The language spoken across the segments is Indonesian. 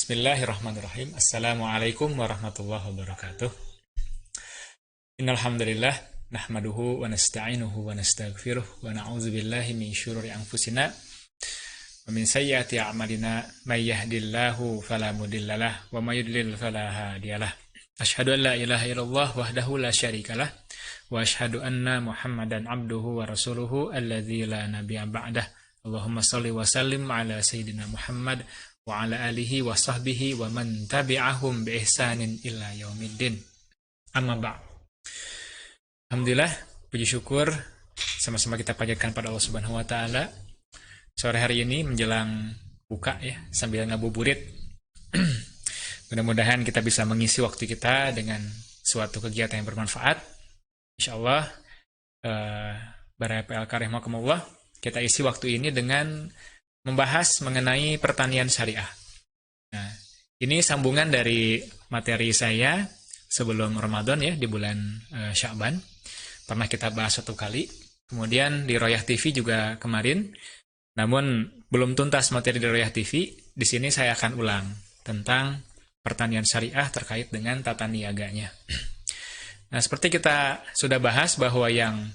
Bismillahirrahmanirrahim. Assalamualaikum warahmatullahi wabarakatuh. Innal hamdalillah nahmaduhu wa nasta'inuhu wa nastaghfiruh wa na'udzu billahi min syururi anfusina wa min sayyiati a'malina may yahdihillahu fala mudhillalah wa may yudlil fala hadiyalah. Asyhadu an la ilaha illallah wahdahu la syarikalah wa asyhadu anna Muhammadan abduhu wa rasuluhu alladzi la nabiyya ba'dah. Allahumma shalli wa sallim ala sayyidina Muhammad wa ala alihi wa sahbihi wa man tabi'ahum bi ihsanin ila yaumiddin. Amma ba'd. Alhamdulillah, puji syukur sama-sama kita panjatkan pada Allah Subhanahu wa taala. Sore hari ini menjelang buka ya, sambil ngabuburit. Mudah-mudahan kita bisa mengisi waktu kita dengan suatu kegiatan yang bermanfaat. Insyaallah para PLK rahimakumullah, kita isi waktu ini dengan membahas mengenai pertanian syariah. Nah, ini sambungan dari materi saya sebelum Ramadan ya, di bulan Sya'ban. Pernah kita bahas satu kali. Kemudian di Royah TV juga kemarin. Namun belum tuntas materi di Royah TV. Di sini saya akan ulang tentang pertanian syariah terkait dengan tata niaganya. Nah, seperti kita sudah bahas bahwa yang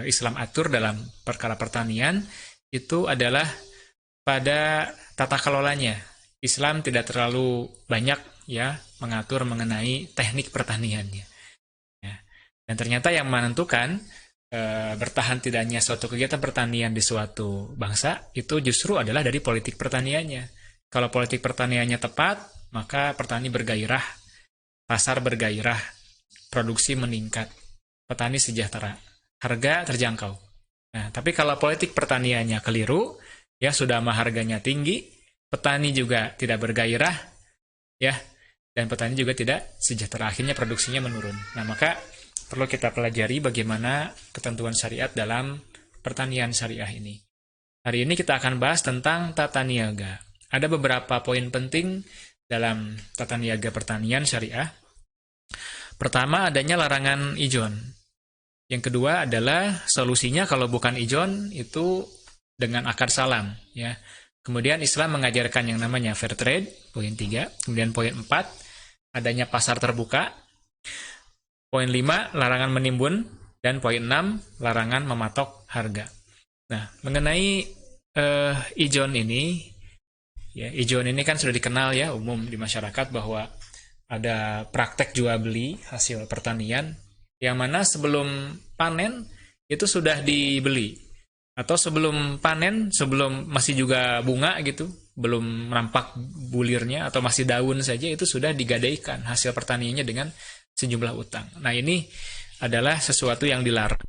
Islam atur dalam perkara pertanian itu adalah pada tata kelolanya. Islam tidak terlalu banyak ya mengatur mengenai teknik pertaniannya. Ya. Dan ternyata yang menentukan bertahan tidaknya suatu kegiatan pertanian di suatu bangsa itu justru adalah dari politik pertaniannya. Kalau politik pertaniannya tepat, maka petani bergairah, pasar bergairah, produksi meningkat, petani sejahtera, harga terjangkau. Nah, tapi kalau politik pertaniannya keliru, ya sudah mah harganya tinggi, petani juga tidak bergairah, ya, dan petani juga tidak sejahtera, akhirnya produksinya menurun. Nah, maka perlu kita pelajari bagaimana ketentuan syariat dalam pertanian syariah ini. Hari ini kita akan bahas tentang tata niaga. Ada beberapa poin penting dalam tata niaga pertanian syariah. Pertama, adanya larangan ijon. Yang kedua adalah solusinya kalau bukan ijon itu dengan akad salam ya. Kemudian Islam mengajarkan yang namanya fair trade, poin 3. Kemudian poin 4, adanya pasar terbuka. Poin 5, larangan menimbun. Dan poin 6, larangan mematok harga. Nah, mengenai ijon ini ya, ijon ini kan sudah dikenal ya umum di masyarakat bahwa ada praktek jual beli hasil pertanian yang mana sebelum panen itu sudah dibeli. Atau sebelum panen, sebelum masih juga bunga gitu, belum merampak bulirnya atau masih daun saja, itu sudah digadaikan hasil pertaniannya dengan sejumlah utang. Nah, ini adalah sesuatu yang dilarang.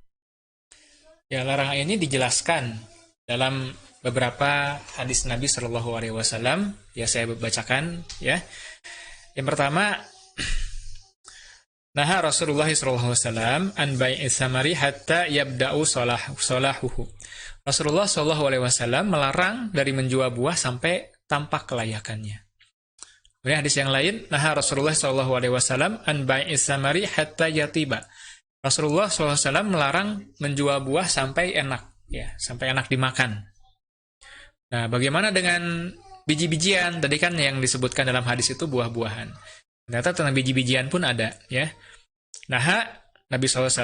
Ya, larangan ini dijelaskan dalam beberapa hadis Nabi Shallallahu Alaihi Wasallam. Ya, saya bacakan ya. Yang pertama, naha Rasulullah sallallahu alaihi wasallam an bai'is samari hatta yabda'u salahuhu. Rasulullah sallallahu alaihi wasallam melarang dari menjual buah sampai tampak kelayakannya. Kemudian hadis yang lain, naha Rasulullah sallallahu alaihi wasallam an bai'is samari hatta yatiba. Rasulullah sallallahu alaihi wasallam melarang menjual buah sampai enak ya, sampai enak dimakan. Nah, bagaimana dengan biji-bijian? Tadi kan yang disebutkan dalam hadis itu buah-buahan. Ternyata tentang biji-bijian pun ada ya. Naha Nabi SAW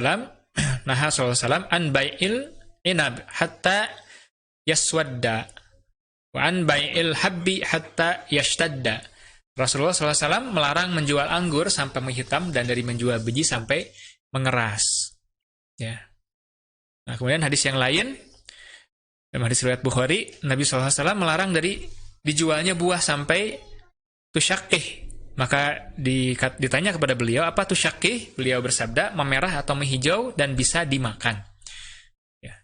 naha SAW an bai'il inab hatta yaswadda wa an bai'il habbi hatta yashtadda. Rasulullah SAW melarang menjual anggur sampai menghitam dan dari menjual biji sampai mengeras. Ya. Nah, kemudian hadis yang lain Dalam hadis riwayat Bukhari, Nabi SAW melarang dari dijualnya buah sampai tusyakih. Maka ditanya kepada beliau, apa tusyakih? Beliau bersabda, memerah atau menghijau dan bisa dimakan. Ya.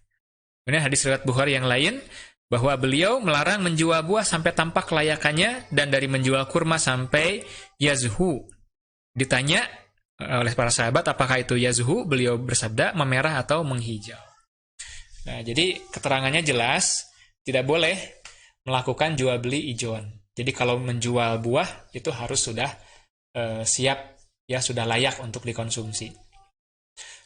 Kemudian hadis riwayat Bukhari yang lain, bahwa beliau melarang menjual buah sampai tampak kelayakannya, dan dari menjual kurma sampai yazhu. Ditanya oleh para sahabat, apakah itu yazhu? Beliau bersabda, memerah atau menghijau. Nah, jadi keterangannya jelas, tidak boleh melakukan jual beli ijon. Jadi kalau menjual buah itu harus sudah siap, ya sudah layak untuk dikonsumsi.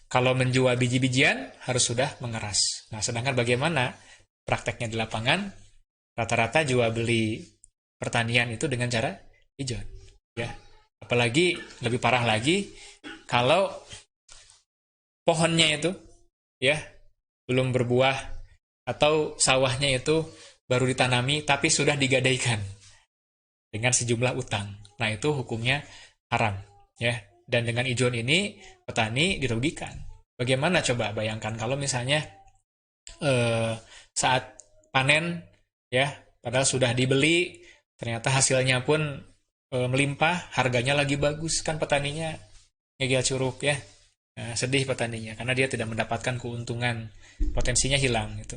Kalau menjual biji-bijian harus sudah mengeras. Nah, sedangkan bagaimana prakteknya di lapangan? Rata-rata jual beli pertanian itu dengan cara ijon. Ya, apalagi lebih parah lagi kalau pohonnya itu, ya, belum berbuah, atau sawahnya itu baru ditanami tapi sudah digadaikan dengan sejumlah utang. Nah, itu hukumnya haram, ya. Dan dengan ijon ini petani dirugikan. Bagaimana coba bayangkan kalau misalnya saat panen, ya, padahal sudah dibeli, ternyata hasilnya pun melimpah, harganya lagi bagus, kan petaninya ngegel curug, ya. Nah, sedih petaninya karena dia tidak mendapatkan keuntungan, potensinya hilang gitu.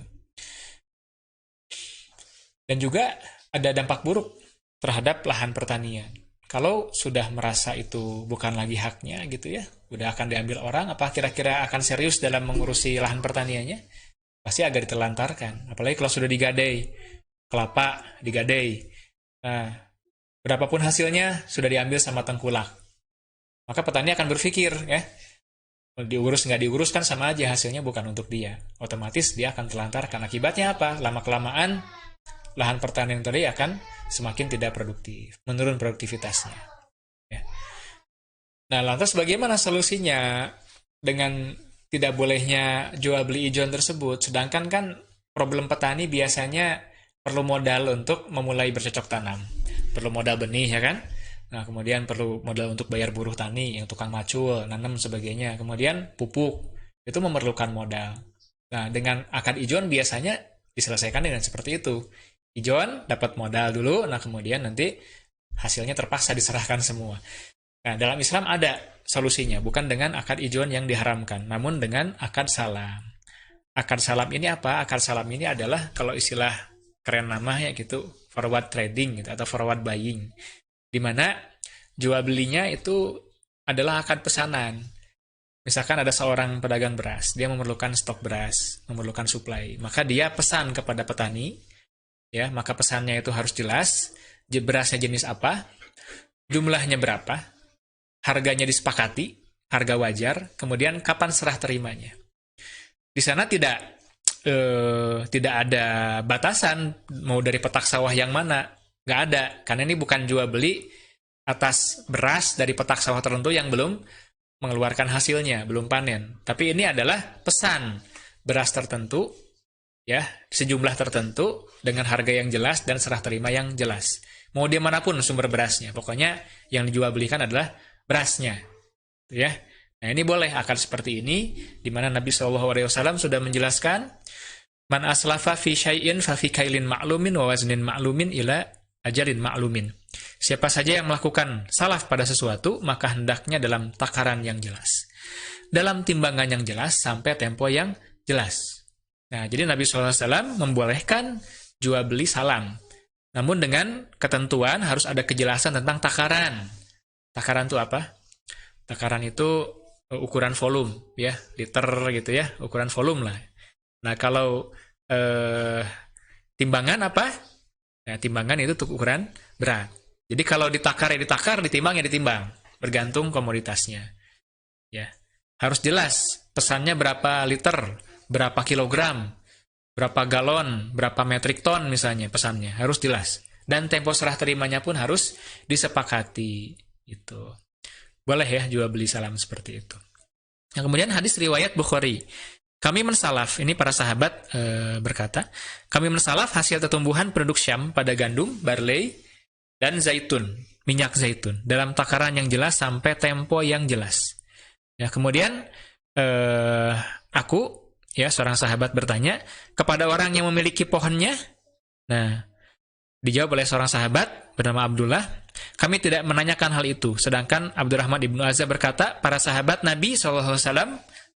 Dan juga ada dampak buruk terhadap lahan pertanian. Kalau sudah merasa itu bukan lagi haknya gitu ya, udah akan diambil orang, apa kira-kira akan serius dalam mengurusi lahan pertaniannya? Pasti agak ditelantarkan. Apalagi kalau sudah digadai, kelapa digadai. Nah, berapapun hasilnya sudah diambil sama tengkulak. Maka petani akan berpikir, ya, diurus nggak diurus kan sama aja, hasilnya bukan untuk dia. Otomatis dia akan telantarkan. Akibatnya apa? Lama-kelamaan lahan pertanian tadi akan semakin tidak produktif, menurun produktivitasnya. Ya. Nah, lantas bagaimana solusinya dengan tidak bolehnya jual beli ijon tersebut? Sedangkan kan problem petani biasanya perlu modal untuk memulai bercocok tanam, perlu modal benih, ya kan? Nah, kemudian perlu modal untuk bayar buruh tani, yang tukang macul, nanam, sebagainya. Kemudian pupuk, itu memerlukan modal. Nah, dengan akad ijon biasanya diselesaikan dengan seperti itu. Ijon dapat modal dulu, nah kemudian nanti hasilnya terpaksa diserahkan semua. Nah, dalam Islam ada solusinya, bukan dengan akad ijon yang diharamkan, namun dengan akad salam. Akad salam ini apa? Akad salam ini adalah, kalau istilah keren namanya gitu, forward trading gitu, atau forward buying, di mana jual belinya itu adalah akad pesanan. Misalkan ada seorang pedagang beras, dia memerlukan stok beras, memerlukan suplai, maka dia pesan kepada petani, ya, maka pesannya itu harus jelas, berasnya jenis apa, jumlahnya berapa, harganya disepakati, harga wajar, kemudian kapan serah terimanya. Di sana tidak ada batasan mau dari petak sawah yang mana, nggak ada, karena ini bukan jual beli atas beras dari petak sawah tertentu yang belum mengeluarkan hasilnya, belum panen. Tapi ini adalah pesan beras tertentu, ya, sejumlah tertentu dengan harga yang jelas dan serah terima yang jelas. Mau dia manapun sumber berasnya, pokoknya yang dijual belikan adalah berasnya, ya. Nah, ini boleh akad seperti ini, di mana Nabi SAW sudah menjelaskan, man aslafa fi syai'in fa fi kailin ma'lumin wa waznin ma'lumin ila ajalin ma'lumin. Siapa saja yang melakukan salaf pada sesuatu, maka hendaknya dalam takaran yang jelas, dalam timbangan yang jelas, sampai tempo yang jelas. Nah, jadi Nabi SAW membolehkan jual beli salam, namun dengan ketentuan harus ada kejelasan tentang takaran. Takaran itu apa? Takaran itu ukuran volume, ya, liter gitu ya, ukuran volume lah. Nah, kalau timbangan apa? Nah, timbangan itu untuk ukuran berat. Jadi kalau ditakar ya ditakar, ditimbang ya ditimbang, bergantung komoditasnya. Ya, harus jelas pesannya berapa liter, berapa kilogram, berapa galon, berapa metrik ton misalnya pesannya, harus jelas. Dan tempo serah terimanya pun harus disepakati. Itu boleh ya jual beli salam seperti itu. Nah, kemudian hadis riwayat Bukhari. Kami mensalaf, ini para sahabat berkata, kami mensalaf hasil tumbuhan penduduk Syam pada gandum, barley, dan zaitun, minyak zaitun, dalam takaran yang jelas sampai tempo yang jelas. Ya, kemudian aku Ya, seorang sahabat bertanya kepada orang yang memiliki pohonnya. Nah, dijawab oleh seorang sahabat bernama Abdullah, kami tidak menanyakan hal itu. Sedangkan Abdurrahman ibnu Azza berkata, para sahabat Nabi SAW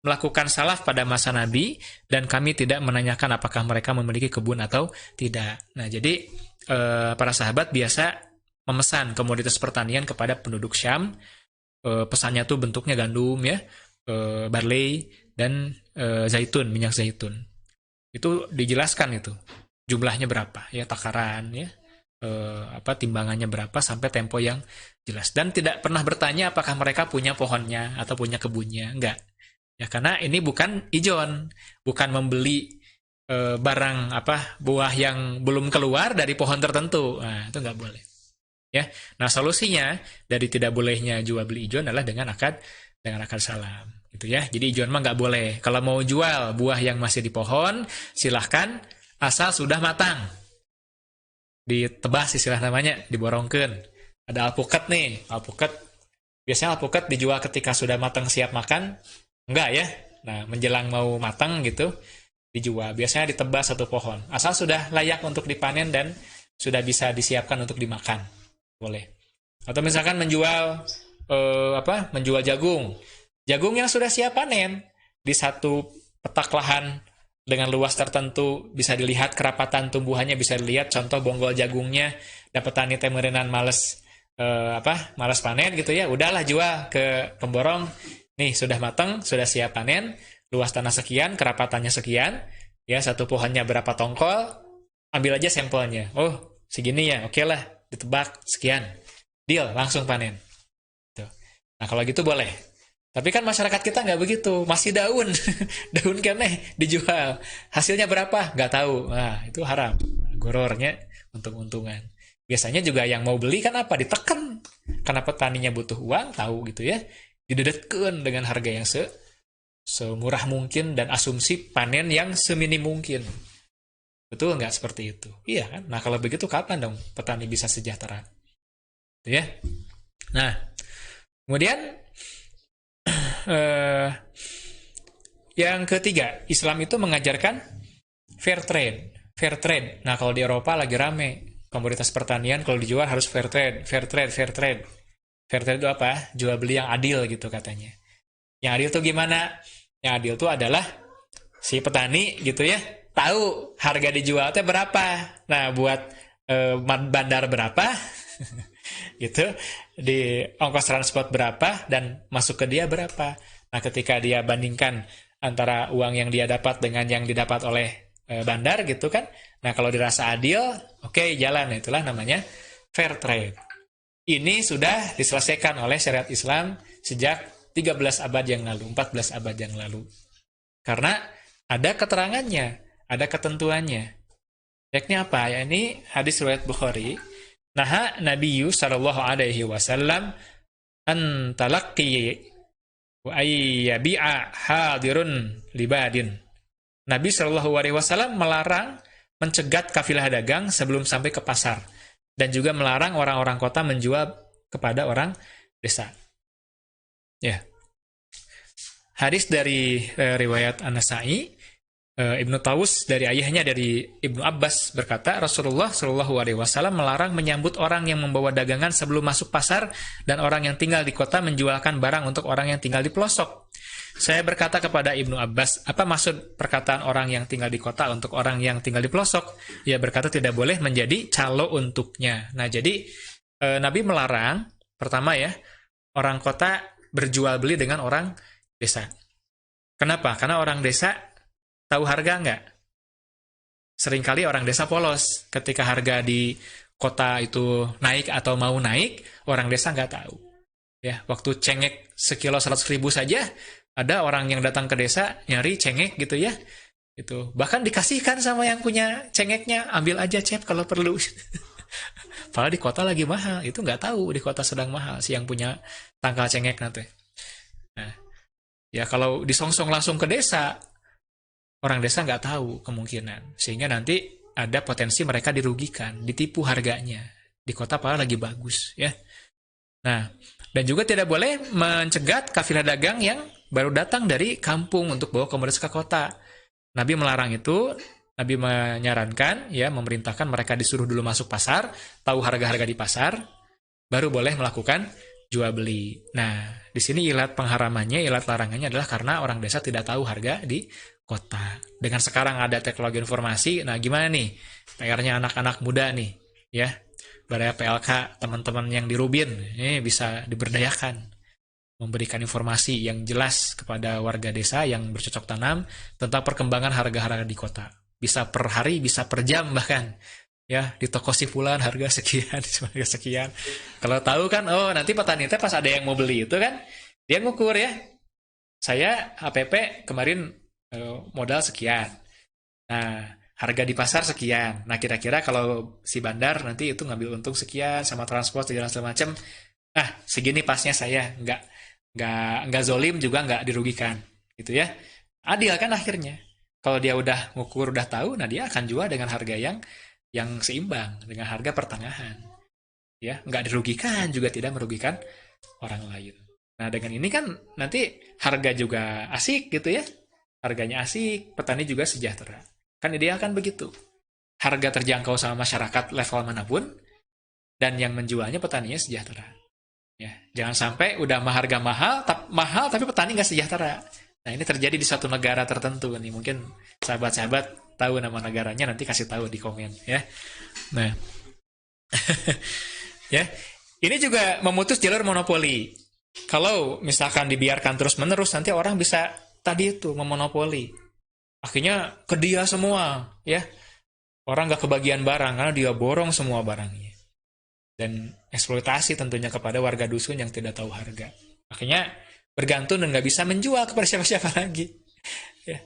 melakukan salaf pada masa Nabi, dan kami tidak menanyakan apakah mereka memiliki kebun atau tidak. Nah, jadi para sahabat biasa memesan komoditas pertanian kepada penduduk Syam. Pesannya tuh bentuknya gandum ya, barley, dan zaitun, minyak zaitun. Itu dijelaskan itu jumlahnya berapa ya, takaran ya, timbangannya berapa sampai tempo yang jelas, dan tidak pernah bertanya apakah mereka punya pohonnya atau punya kebunnya, enggak ya, karena ini bukan ijon, bukan membeli barang buah yang belum keluar dari pohon tertentu. Nah, itu enggak boleh ya. Nah, solusinya dari tidak bolehnya jual beli ijon adalah dengan akad salam gitu ya. Jadi ijon mah nggak boleh. Kalau mau jual buah yang masih di pohon, silahkan, asal sudah matang. Ditebas istilah namanya, diborongkeun. Ada alpukat nih, alpukat. Biasanya alpukat dijual ketika sudah matang siap makan. Enggak ya. Nah, menjelang mau matang gitu, dijual. Biasanya ditebas satu pohon. Asal sudah layak untuk dipanen dan sudah bisa disiapkan untuk dimakan. Boleh. Atau misalkan menjual menjual jagung. Jagung yang sudah siap panen di satu petak lahan dengan luas tertentu, bisa dilihat kerapatan tumbuhannya, bisa dilihat contoh bonggol jagungnya, dapat petani temerenan males panen gitu ya, udahlah jual ke pemborong. Nih sudah matang, sudah siap panen, luas tanah sekian, kerapatannya sekian, ya satu pohonnya berapa tongkol, ambil aja sampelnya. Oh, segini ya, oke lah, ditebak sekian. Deal, langsung panen. Tuh. Nah, kalau gitu boleh. Tapi kan masyarakat kita nggak begitu, masih daun, daun keneh dijual. Hasilnya berapa? Nggak tahu. Nah, itu haram. Gorornya untung-untungan. Biasanya juga yang mau beli kan apa? Ditekan. Karena petaninya butuh uang, tahu gitu ya. Didedetkeun dengan harga yang semurah mungkin dan asumsi panen yang seminim mungkin. Betul nggak seperti itu? Iya kan? Nah, kalau begitu kapan dong petani bisa sejahtera? Gitu ya. Nah, kemudian yang ketiga, Islam itu mengajarkan fair trade. Fair trade. Nah, kalau di Eropa lagi rame komoditas pertanian, kalau dijual harus fair trade. Fair trade, fair trade. Fair trade itu apa? Jual beli yang adil gitu katanya. Yang adil itu gimana? Yang adil itu adalah si petani gitu ya, tahu harga dijualnya berapa. Nah, buat bandar berapa? Gitu, di ongkos transport berapa dan masuk ke dia berapa. Nah, ketika dia bandingkan antara uang yang dia dapat dengan yang didapat oleh bandar gitu kan, nah kalau dirasa adil, oke, jalan. Itulah namanya fair trade. Ini sudah diselesaikan oleh syariat Islam sejak 13 abad yang lalu, 14 abad yang lalu, karena ada keterangannya, ada ketentuannya. Yakni apa? Ya, ini hadis riwayat Bukhari. Naha Nabiyyu sallallahu alaihi wasallam an talaqqi wa ayyabi'a hadirun libadin. Nabi sallallahu alaihi wasallam melarang mencegat kafilah dagang sebelum sampai ke pasar, dan juga melarang orang-orang kota menjual kepada orang desa. Ya. Hadis dari riwayat An-Nasa'i, Ibnu Tawus dari ayahnya dari Ibnu Abbas berkata, Rasulullah Shallallahu Alaihi Wasallam melarang menyambut orang yang membawa dagangan sebelum masuk pasar dan orang yang tinggal di kota menjualkan barang untuk orang yang tinggal di pelosok. Saya berkata kepada Ibnu Abbas, apa maksud perkataan orang yang tinggal di kota untuk orang yang tinggal di pelosok? Ia berkata tidak boleh menjadi calo untuknya. Nah, jadi Nabi melarang, pertama ya, orang kota berjual beli dengan orang desa. Kenapa? Karena orang desa tahu harga nggak? Seringkali orang desa polos. Ketika harga di kota itu naik atau mau naik, orang desa nggak tahu. Ya, waktu cengek sekilo 100.000 saja, ada orang yang datang ke desa nyari cengek gitu ya. Itu bahkan dikasihkan sama yang punya cengeknya, ambil aja cep kalau perlu. Padahal di kota lagi mahal, itu nggak tahu di kota sedang mahal si yang punya tangkal cengek nanti. Nah, ya kalau disongsong langsung ke desa, orang desa nggak tahu kemungkinan, sehingga nanti ada potensi mereka dirugikan, ditipu harganya. Di kota padahal lagi bagus, ya. Nah, dan juga tidak boleh mencegat kafilah dagang yang baru datang dari kampung untuk bawa komoditas ke kota. Nabi melarang itu, Nabi menyarankan, ya, memerintahkan mereka disuruh dulu masuk pasar, tahu harga-harga di pasar, baru boleh melakukan jual beli. Nah, di sini ilat pengharamannya, ilat larangannya adalah karena orang desa tidak tahu harga di kota. Dengan sekarang ada teknologi informasi, nah gimana nih PR-nya anak-anak muda nih, ya, Baraya PLK, teman-teman yang di Rubin, ini bisa diberdayakan, memberikan informasi yang jelas kepada warga desa yang bercocok tanam tentang perkembangan harga-harga di kota. Bisa per hari, bisa per jam bahkan. Ya, di toko si fulan harga sekian, harga sekian. Kalau tahu kan, oh nanti petani teh pas ada yang mau beli itu kan, dia ngukur ya. Saya HPP kemarin modal sekian. Nah, harga di pasar sekian. Nah, kira-kira kalau si bandar nanti itu ngambil untung sekian sama transport segala macam. Nah, segini pasnya saya nggak zolim juga nggak dirugikan, gitu ya. Adil kan akhirnya. Kalau dia udah ngukur udah tahu, nah dia akan jual dengan harga yang seimbang dengan harga pertengahan, ya, nggak dirugikan juga tidak merugikan orang lain. Nah, dengan ini kan nanti harga juga asik gitu ya, harganya asik, petani juga sejahtera, kan ideal kan begitu, harga terjangkau sama masyarakat level manapun dan yang menjualnya petaninya sejahtera, ya, jangan sampai udah harga mahal tapi petani nggak sejahtera. Nah, ini terjadi di suatu negara tertentu nih, mungkin sahabat-sahabat tahu nama negaranya, nanti kasih tahu di komen ya. Nah, ya, ini juga memutus jalur monopoli. Kalau misalkan dibiarkan terus-menerus, nanti orang bisa tadi itu memonopoli. Akhirnya ke dia semua, ya. Orang nggak kebagian barang karena dia borong semua barangnya. Dan eksploitasi tentunya kepada warga dusun yang tidak tahu harga. Akhirnya bergantung dan nggak bisa menjual kepada siapa-siapa lagi. Ya.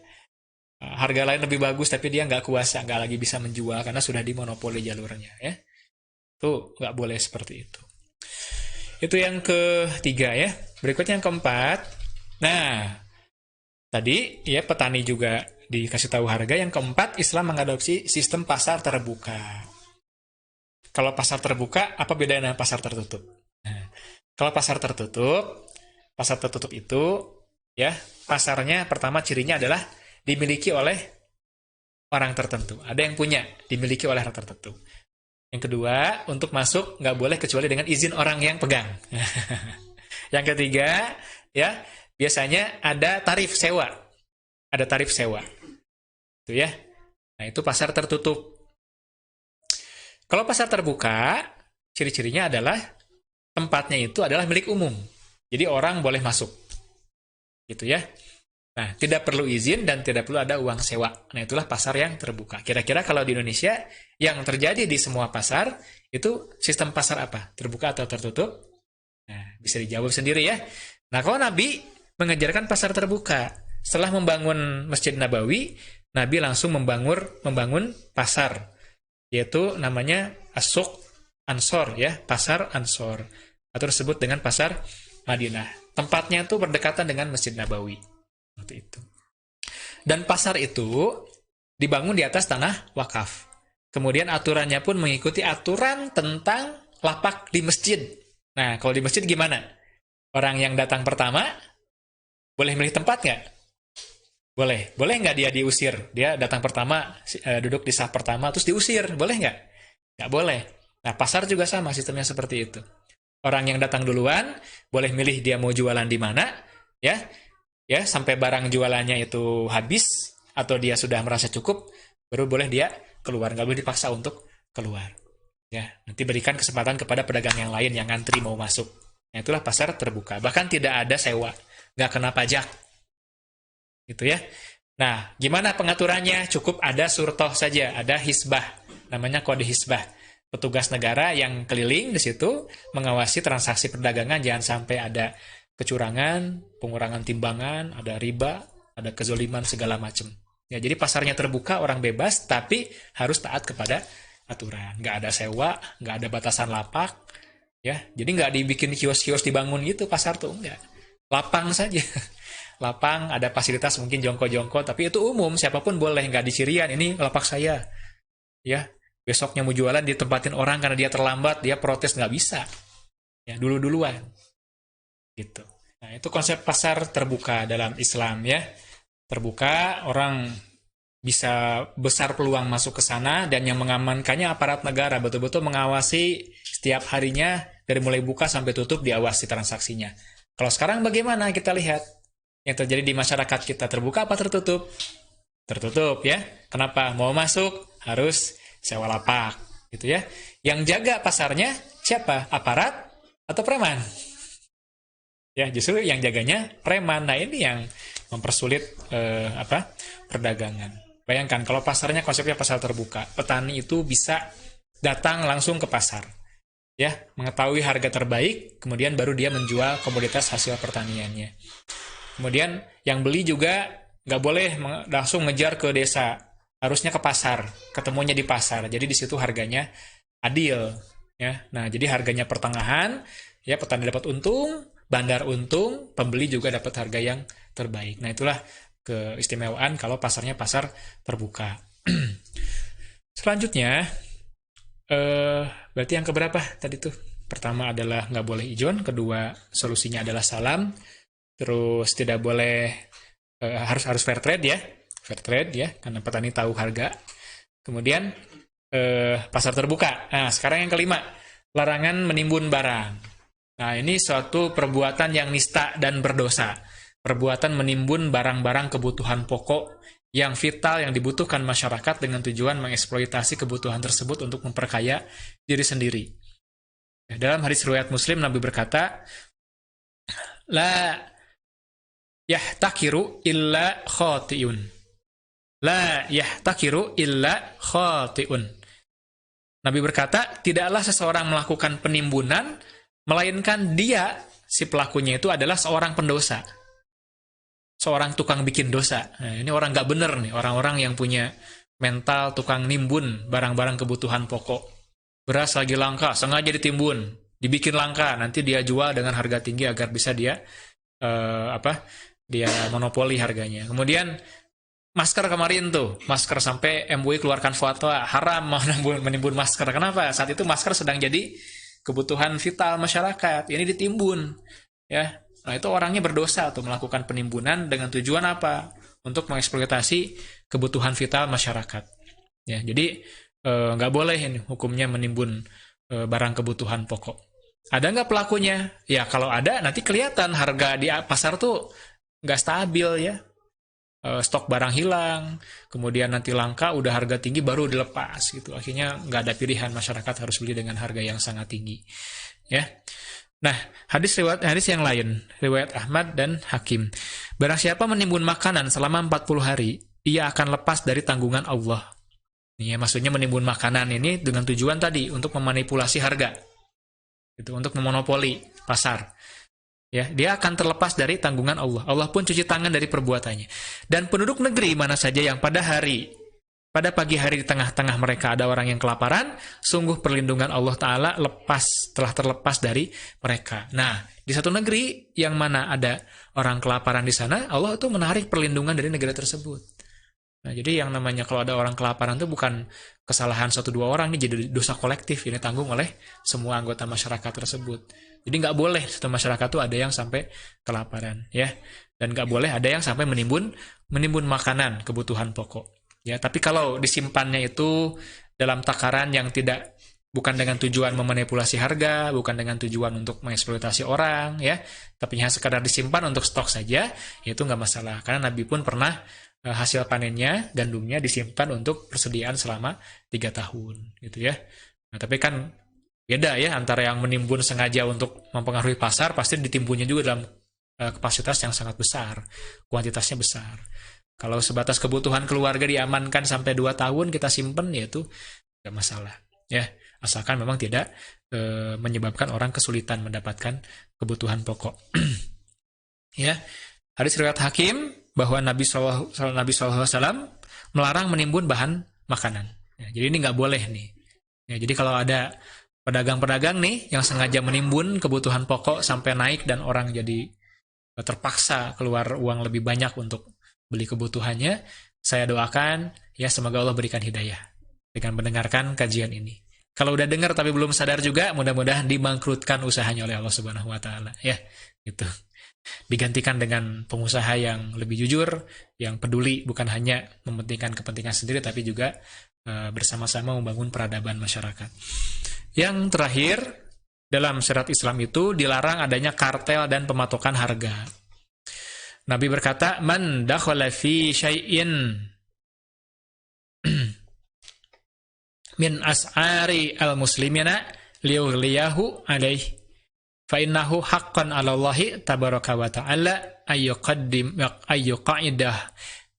Harga lain lebih bagus tapi dia nggak kuasa, nggak lagi bisa menjual karena sudah dimonopoli jalurnya, ya. Itu nggak boleh seperti itu. Itu yang ketiga ya. Berikutnya yang keempat. Nah, tadi ya petani juga dikasih tahu harga. Yang keempat, Islam mengadopsi sistem pasar terbuka. Kalau pasar terbuka, apa bedanya dengan pasar tertutup? Nah, kalau pasar tertutup itu ya, pasarnya pertama cirinya adalah dimiliki oleh orang tertentu. Ada yang punya, dimiliki oleh orang tertentu. Yang kedua, untuk masuk nggak boleh kecuali dengan izin orang yang pegang. Yang ketiga, ya, biasanya ada tarif sewa. Ada tarif sewa. Itu ya. Nah, itu pasar tertutup. Kalau pasar terbuka, ciri-cirinya adalah tempatnya itu adalah milik umum. Jadi orang boleh masuk. Gitu ya. Nah, tidak perlu izin dan tidak perlu ada uang sewa. Nah, itulah pasar yang terbuka. Kira-kira kalau di Indonesia, yang terjadi di semua pasar, itu sistem pasar apa? Terbuka atau tertutup? Nah, bisa dijawab sendiri ya. Nah, kalau Nabi mengajarkan pasar terbuka. Setelah membangun Masjid Nabawi, Nabi langsung membangun pasar. Yaitu namanya As-Suq Ansor, ya, pasar Ansor. Atau disebut dengan pasar Madinah. Tempatnya itu berdekatan dengan Masjid Nabawi. Seperti itu. Dan pasar itu dibangun di atas tanah wakaf. Kemudian aturannya pun mengikuti aturan tentang lapak di masjid. Nah, kalau di masjid gimana? Orang yang datang pertama, boleh milih tempat nggak? Boleh. Boleh nggak dia diusir? Dia datang pertama, duduk di saf pertama, terus diusir. Boleh nggak? Nggak boleh. Nah, pasar juga sama sistemnya seperti itu. Orang yang datang duluan, boleh milih dia mau jualan di mana, ya, sampai barang jualannya itu habis, atau dia sudah merasa cukup, baru boleh dia keluar. Nggak boleh dipaksa untuk keluar. Ya, nanti berikan kesempatan kepada pedagang yang lain yang ngantri mau masuk. Nah, itulah pasar terbuka. Bahkan tidak ada sewa, nggak kena pajak. Gitu ya. Nah, gimana pengaturannya? Cukup ada surtoh saja, ada hisbah. Namanya kode hisbah. Petugas negara yang keliling di situ mengawasi transaksi perdagangan, jangan sampai ada kecurangan, pengurangan timbangan, ada riba, ada kezoliman segala macam. Ya, jadi pasarnya terbuka, orang bebas, tapi harus taat kepada aturan. Nggak ada sewa, nggak ada batasan lapak, ya. Jadi nggak dibikin kios-kios dibangun gitu pasar tuh, enggak. Lapang saja. Lapang, ada fasilitas mungkin jongko-jongko, tapi itu umum, siapapun boleh, nggak dicirian, ini lapak saya. Ya, besoknya mau jualan ditempatin orang karena dia terlambat, dia protes, nggak bisa. Ya, dulu-duluan. Gitu. Nah, itu konsep pasar terbuka dalam Islam ya. Terbuka, orang bisa besar peluang masuk ke sana, dan yang mengamankannya aparat negara, betul-betul mengawasi setiap harinya dari mulai buka sampai tutup, diawasi transaksinya. Kalau sekarang bagaimana kita lihat yang terjadi di masyarakat kita, terbuka apa tertutup? Tertutup ya. Kenapa? Mau masuk harus sewa lapak gitu ya. Yang jaga pasarnya siapa? Aparat atau preman? Ya, justru yang jaganya preman. Nah, ini yang mempersulit perdagangan. Bayangkan kalau pasarnya konsepnya pasar terbuka, petani itu bisa datang langsung ke pasar, ya, mengetahui harga terbaik, kemudian baru dia menjual komoditas hasil pertaniannya. Kemudian yang beli juga nggak boleh langsung ngejar ke desa, harusnya ke pasar, ketemunya di pasar. Jadi di situ harganya adil, ya. Nah, jadi harganya pertengahan, ya, petani dapat untung, bandar untung, pembeli juga dapat harga yang terbaik. Nah, itulah keistimewaan kalau pasarnya pasar terbuka. Selanjutnya, berarti yang keberapa tadi tuh? Pertama adalah nggak boleh ijon, kedua solusinya adalah salam, terus tidak boleh harus fair trade ya, karena petani tahu harga. Kemudian pasar terbuka. Nah, sekarang yang kelima, larangan menimbun barang. Nah, ini suatu perbuatan yang nista dan berdosa. Perbuatan menimbun barang-barang kebutuhan pokok yang vital yang dibutuhkan masyarakat dengan tujuan mengeksploitasi kebutuhan tersebut untuk memperkaya diri sendiri. Dalam hadis riwayat Muslim, Nabi berkata, La yahtakiru illa khati'un. La yahtakiru illa khati'un. Nabi berkata, tidaklah seseorang melakukan penimbunan melainkan dia, si pelakunya itu adalah seorang pendosa. Seorang tukang bikin dosa. Nah, ini orang nggak bener nih, orang-orang yang punya mental tukang nimbun barang-barang kebutuhan pokok. Beras lagi langka, sengaja ditimbun, dibikin langka, nanti dia jual dengan harga tinggi agar bisa dia dia monopoli harganya. Kemudian masker kemarin tuh, masker sampai MUI keluarkan fatwa haram menimbun masker. Kenapa? Saat itu masker sedang jadi kebutuhan vital masyarakat, ini ditimbun, ya. Nah, itu orangnya berdosa atau melakukan penimbunan dengan tujuan apa? Untuk mengeksploitasi kebutuhan vital masyarakat. Ya, jadi nggak boleh ini hukumnya menimbun barang kebutuhan pokok. Ada nggak pelakunya? Ya, kalau ada nanti kelihatan harga di pasar tuh nggak stabil ya. Stok barang hilang, kemudian nanti langka, udah harga tinggi baru dilepas gitu. Akhirnya nggak ada pilihan, masyarakat harus beli dengan harga yang sangat tinggi. Ya. Nah, hadis yang lain, riwayat Ahmad dan Hakim. Barang siapa menimbun makanan selama 40 hari, ia akan lepas dari tanggungan Allah. Ini ya, maksudnya menimbun makanan ini dengan tujuan tadi untuk memanipulasi harga. Itu untuk memonopoli pasar. Ya, dia akan terlepas dari tanggungan Allah. Allah pun cuci tangan dari perbuatannya. Dan penduduk negeri mana saja yang pada pagi hari di tengah-tengah mereka ada orang yang kelaparan, sungguh perlindungan Allah Ta'ala telah terlepas dari mereka. Nah, di satu negeri yang mana ada orang kelaparan di sana, Allah itu menarik perlindungan dari negara tersebut. Nah, jadi yang namanya kalau ada orang kelaparan itu bukan kesalahan 1-2 orang, ini jadi dosa kolektif, ini tanggung oleh semua anggota masyarakat tersebut. Jadi nggak boleh satu masyarakat tuh ada yang sampai kelaparan, ya, dan nggak boleh ada yang sampai menimbun makanan kebutuhan pokok, ya. Tapi kalau disimpannya itu dalam takaran yang bukan dengan tujuan memanipulasi harga, bukan dengan tujuan untuk mengeksploitasi orang, ya, tapi hanya sekadar disimpan untuk stok saja, itu nggak masalah. Karena Nabi pun pernah hasil panennya, gandumnya disimpan untuk persediaan selama 3 tahun, gitu ya. Nah, tapi kan beda ya antara yang menimbun sengaja untuk mempengaruhi pasar, pasti ditimbunnya juga dalam kapasitas yang sangat besar, kuantitasnya besar. Kalau sebatas kebutuhan keluarga diamankan sampai 2 tahun kita simpen, ya itu nggak masalah, ya, asalkan memang tidak menyebabkan orang kesulitan mendapatkan kebutuhan pokok. Ya, hadis riwayat Hakim bahwa Nabi SAW melarang menimbun bahan makanan. Ya, jadi ini nggak boleh nih. Ya, jadi kalau ada pedagang-pedagang nih yang sengaja menimbun kebutuhan pokok sampai naik dan orang jadi terpaksa keluar uang lebih banyak untuk beli kebutuhannya, saya doakan ya semoga Allah berikan hidayah dengan mendengarkan kajian ini. Kalau udah dengar tapi belum sadar juga, mudah-mudahan dibangkrutkan usahanya oleh Allah Subhanahu wa taala, ya. Gitu. Digantikan dengan pengusaha yang lebih jujur, yang peduli bukan hanya mementingkan kepentingan sendiri tapi juga bersama-sama membangun peradaban masyarakat. Yang terakhir, dalam syariat Islam itu dilarang adanya kartel dan pematokan harga. Nabi berkata, "Man dakhala fi syai'in min as'ari al-muslimina liyughliyahu alaihi fa innahu haqqan 'ala Allahi tabaraka wa ta'ala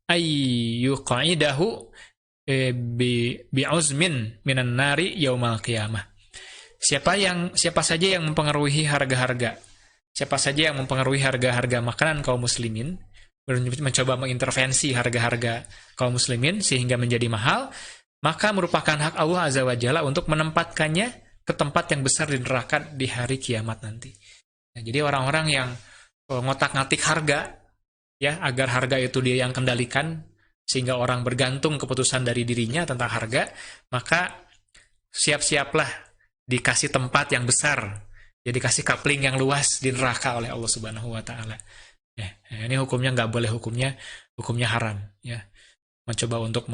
ayyuqaidahu bi'uzmin minan nari yaumal qiyamah." Siapa saja yang mempengaruhi harga-harga, siapa saja yang mempengaruhi harga-harga makanan kaum muslimin, mencoba mengintervensi harga-harga kaum muslimin sehingga menjadi mahal, maka merupakan hak Allah Azza wa Jalla untuk menempatkannya ke tempat yang besar di neraka di hari kiamat nanti. Nah, jadi orang-orang yang ngotak-ngatik harga, ya, agar harga itu dia yang kendalikan, sehingga orang bergantung keputusan dari dirinya tentang harga, maka siap-siaplah dikasih tempat yang besar, ya, dikasih kapling yang luas di neraka oleh Allah Subhanahu wa Ta'ala. Ya, ini hukumnya nggak boleh, hukumnya haram. Ya, mencoba untuk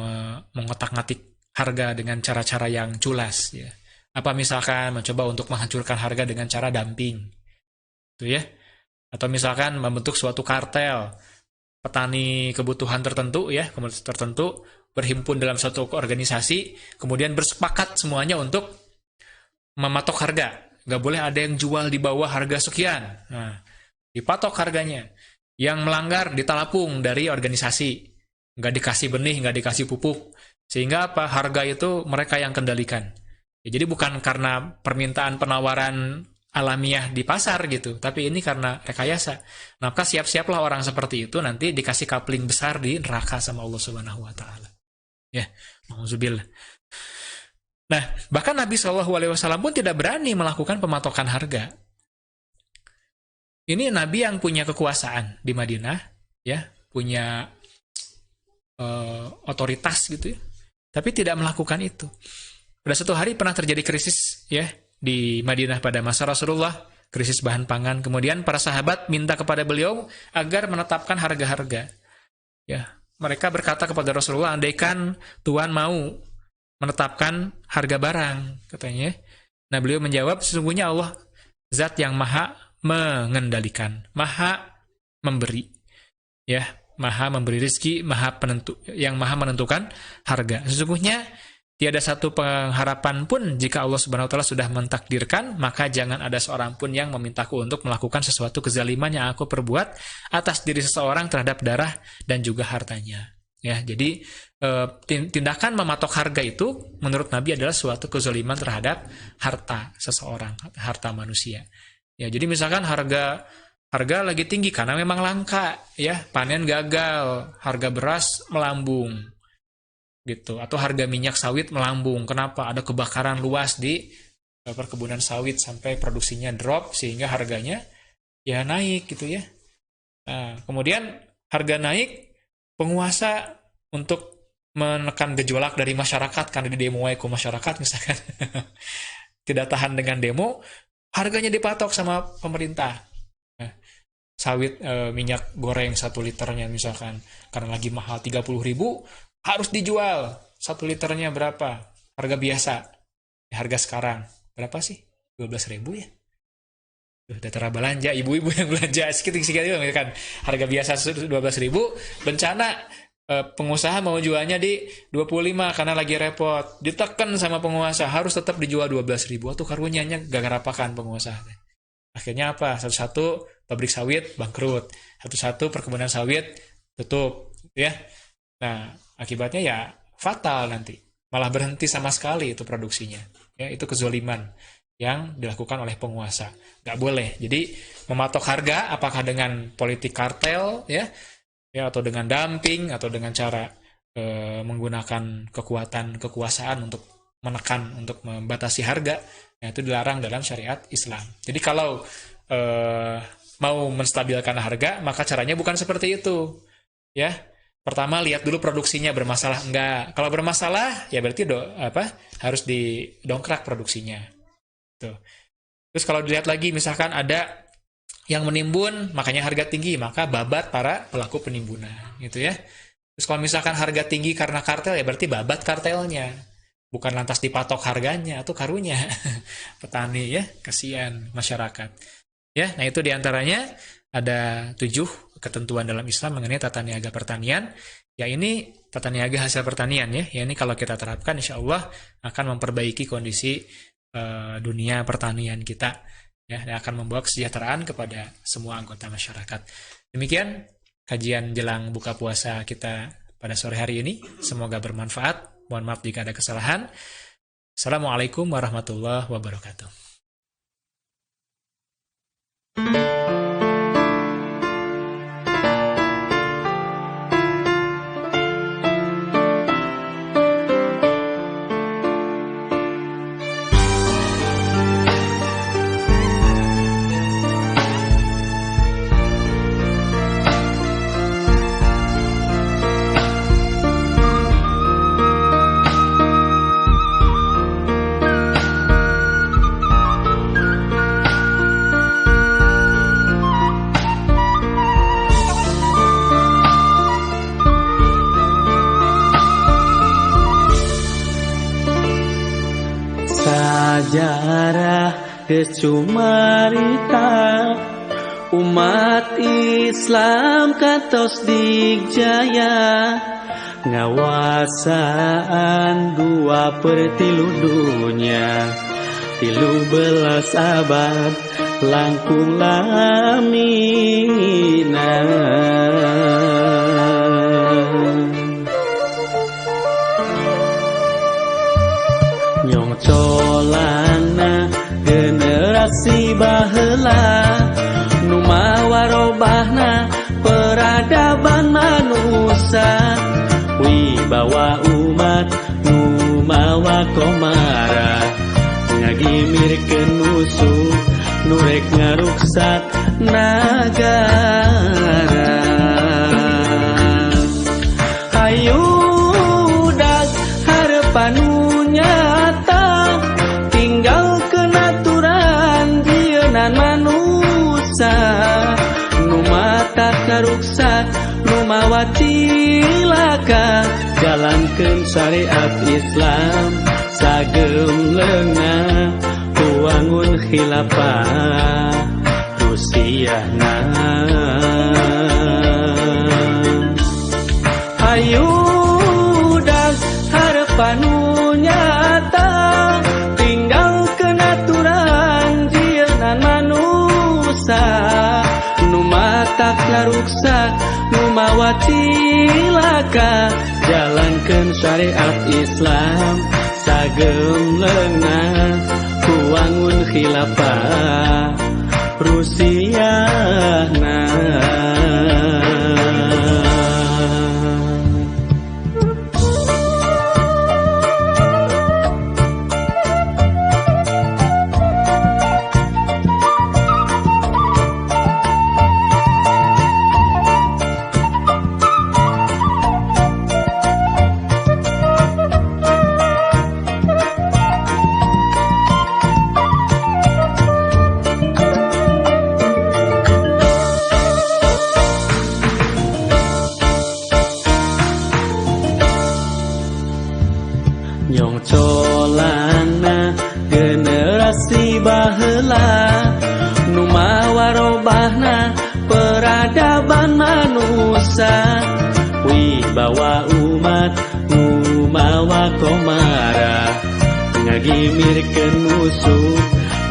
mengotak-ngatik harga dengan cara-cara yang culas. Ya, apa misalkan mencoba untuk menghancurkan harga dengan cara dumping, itu ya, atau misalkan membentuk suatu kartel, petani kebutuhan tertentu, ya, kebutuhan tertentu berhimpun dalam suatu organisasi, kemudian bersepakat semuanya untuk mematok harga. Nggak boleh ada yang jual di bawah harga sekian. Nah, dipatok harganya. Yang melanggar ditalapung dari organisasi. Nggak dikasih benih, nggak dikasih pupuk. Sehingga apa? Harga itu mereka yang kendalikan. Ya, jadi bukan karena permintaan penawaran alamiah di pasar gitu, tapi ini karena rekayasa. Maka siap-siaplah orang seperti itu nanti dikasih kapling besar di neraka sama Allah Subhanahu wa Ta'ala. Ya, nauzubillah. Nah, bahkan Nabi SAW pun tidak berani melakukan pematokan harga. Ini Nabi yang punya kekuasaan di Madinah, ya, punya otoritas gitu ya, tapi tidak melakukan itu. Pada suatu hari pernah terjadi krisis, ya, di Madinah pada masa Rasulullah, krisis bahan pangan. Kemudian para sahabat minta kepada beliau agar menetapkan harga-harga. Ya, mereka berkata kepada Rasulullah, andaikan Tuhan mau menetapkan harga barang, katanya. Nah, beliau menjawab, sesungguhnya Allah zat yang maha mengendalikan, maha memberi, ya, maha memberi rezeki, yang maha menentukan harga. Sesungguhnya tiada satu pengharapan pun jika Allah Subhanahu wa Ta'ala sudah mentakdirkan, maka jangan ada seorang pun yang memintaku untuk melakukan sesuatu kezaliman yang aku perbuat atas diri seseorang terhadap darah dan juga hartanya. Ya, jadi tindakan mematok harga itu menurut Nabi adalah suatu kezaliman terhadap harta seseorang, harta manusia. Ya, jadi misalkan harga lagi tinggi karena memang langka, ya, panen gagal, harga beras melambung, gitu, atau harga minyak sawit melambung. Kenapa? Ada kebakaran luas di perkebunan sawit sampai produksinya drop sehingga harganya ya naik, gitu ya. Nah, kemudian harga naik, penguasa untuk menekan gejolak dari masyarakat karena di demo ke masyarakat misalkan tidak tahan dengan demo, harganya dipatok sama pemerintah. Nah, sawit minyak goreng 1 liternya misalkan karena lagi mahal 30.000 harus dijual 1 liternya berapa? Harga biasa. Harga sekarang berapa sih? 12.000 ya? Udah belanja, ibu-ibu yang belanja sedikit-sedikit kan. Harga biasa 12.000, bencana pengusaha mau jualnya di 25 karena lagi repot. Ditekan sama penguasa, harus tetap dijual 12.000. Tuh karunya gak ngerapakan pengusaha. Akhirnya apa? Satu-satu pabrik sawit bangkrut. Satu-satu perkebunan sawit tutup, ya. Nah, akibatnya ya fatal nanti. Malah berhenti sama sekali itu produksinya. Ya, itu kezoliman yang dilakukan oleh penguasa. Nggak boleh. Jadi mematok harga apakah dengan politik kartel, ya atau dengan dumping atau dengan cara menggunakan kekuasaan untuk menekan, untuk membatasi harga, ya, itu dilarang dalam syariat Islam. Jadi kalau mau menstabilkan harga, maka caranya bukan seperti itu, ya. Pertama lihat dulu produksinya bermasalah enggak. Kalau bermasalah ya berarti harus didongkrak produksinya. Tuh. Terus kalau dilihat lagi misalkan ada yang menimbun, makanya harga tinggi, maka babat para pelaku penimbunan, gitu ya. Terus kalau misalkan harga tinggi karena kartel, ya berarti babat kartelnya. Bukan lantas dipatok harganya atau karunya. Petani ya, kasihan masyarakat. Ya, nah itu diantaranya ada 7 ketentuan dalam Islam mengenai tata niaga pertanian. Ya ini tata niaga hasil pertanian ya. Ya ini kalau kita terapkan insya Allah akan memperbaiki kondisi dunia pertanian kita. Ya, dan akan membawa kesejahteraan kepada semua anggota masyarakat. Demikian kajian jelang buka puasa kita pada sore hari ini. Semoga bermanfaat. Mohon maaf jika ada kesalahan. Assalamualaikum warahmatullahi wabarakatuh. Sajarah kecumarita umat Islam kantos digjaya ngawasaan 2/3 dunia 13 abad langkung lamina nyong colana generasi baheula nu mawarobahna peradaban manusia wibawa umat nu mawa komara ngagimirkeun musuh nu rek ngaruksak nagara hayu dak harapan nu nyata tinggal kenaturan dienan manusia nu mata karuksak nu mawa cilaka jalankeun syariat Islam sagem leungna wangun khilafah Rusiana hayu dak harapan nu nyata tinggal kenaturan jieunna manusia nu mata karuksak nu mawa cilaka jalankeun syariat Islam sagem leungna wangun khilafah Rusiana nyong colana generasi baheula nu mawarobahna peradaban manusia wibawa umat nu mawa komara ngagimirkeun musuh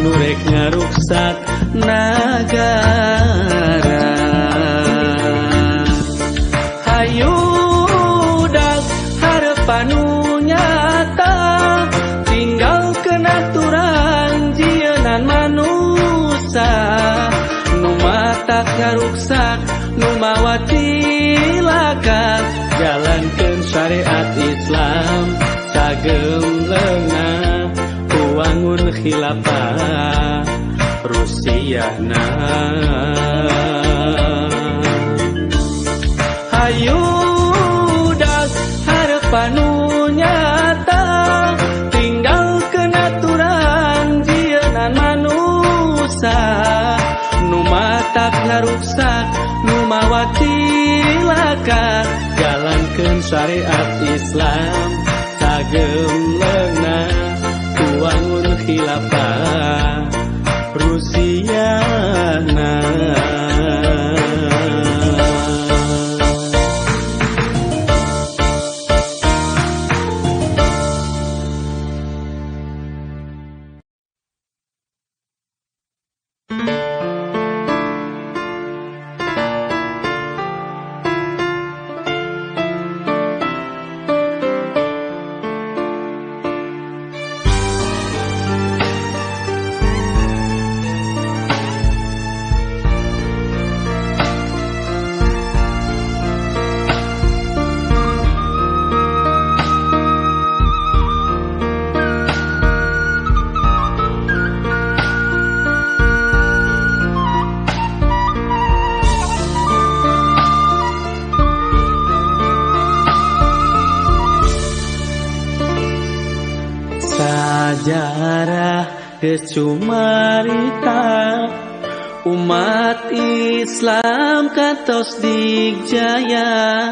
nu rek ngaruksak nagara hayu dak harapan nu nyata tinggal kenaturan jieunna manusia nu mata karuksak nu mawa cilaka jalankeun syariat Islam sagem leungna wangun khilafah Rusiana hayu dak harapan nu nyata tinggal kenaturan jieunna manusia nu mata ngaruksak nu mawa cilaka jalankeun syariat Islam sagem leungna tuangun khilafah Rusiana. Sajarah kecumarita umat Islam kantos digjaya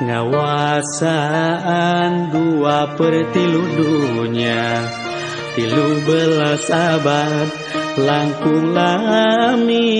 ngawasaan 2/3 dunya 13 abad langkung lamina.